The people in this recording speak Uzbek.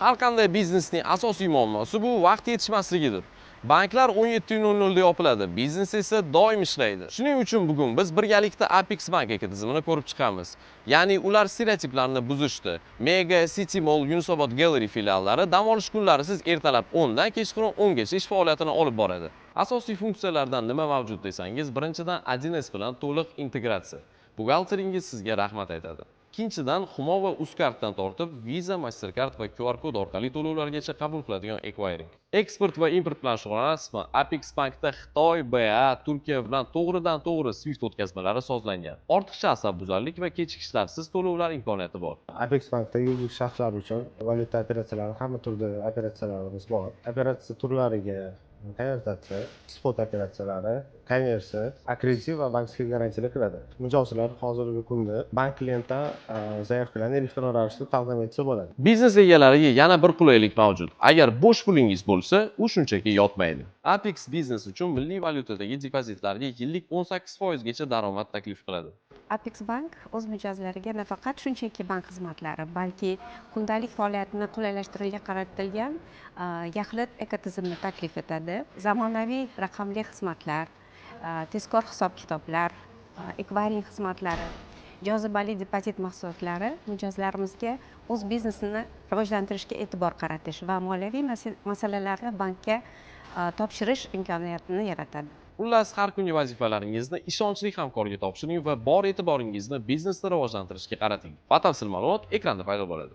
Har qanday biznesning asosiy muammosi bu vaqt yetishmasligidir. Banklar 17:00 da yopiladi, biznes esa doim ishlaydi. Shuning uchun bugun biz birgalikda Apex Bank ekotizimini ko'rib chiqamiz. Ya'ni ular stereotiplarni buzishdi. Mega, City Mall, Yunusobod Gallery filiallari dam olish kunlari siz ertalab 10 dan kechqurun 10 gacha ish faoliyatini olib boradi. Asosiy funksiyalardan nima mavjud desangiz, birinchidan 1S bilan to'liq integratsiya. Buxgalteringiz sizga rahmat aytadi. Ikkinchidan, Humo va Uzcarddan tortib Visa, Mastercard va QR kod orqali to'lovlargacha qabul qiladigan acquiring. Eksport va import bilan shug'ullanasizmi? Apex Bankda Xitoy, BA, Turkiya bilan to'g'ridan-to'g'ri Swift o'tkazmalari sozlangan. Ortiqcha asabbuzarlik va kechikishlarsiz to'lovlar imkoniyati bor. Apex Bankda yuridik shaxslar uchun valyuta operatsiyalari hamma turda operatsiyalarimiz bor. Operatsiya turlariga konvertatsiya, spot operatsiyalari, konversiya, akkreditiv va bankovskiy garantiyalar kiradi. Mijozlar hozirgi kunda bank klientdan zaявkalarni elektron ravishda taqdim etsa bo'ladi. Biznes egalariga yana bir qulaylik mavjud. Agar bo'sh pulingiz bo'lsa, u shunchaki yotmaydi. Apex Business uchun milliy valyutadagi depozitlarga yillik 18% gacha daromad taklif qiladi. Apex Bank o'z mijozlariga nafaqat shunchaki bank xizmatlari, balki kundalik faoliyatini qulaylashtirishga qaratilgan yaxlit ekotizimni taklif etadi. Zamonaviy raqamli xizmatlar, tezkor hisob-kitoblar, acquiring xizmatlari, jozibali depozit mahsulotlari mijozlarimizga o'z biznesini rivojlantirishga e'tibor qaratish va moliyaviy masalalarni bankka topshirish imkoniyatini yaratadi. Xullas, har kungi vazifalaringizni ishonchli hamkorga topshiring va bor e'tiboringizni biznesni rivojlantirishga qarating. Batafsil ma'lumot ekranda paydo bo'ladi.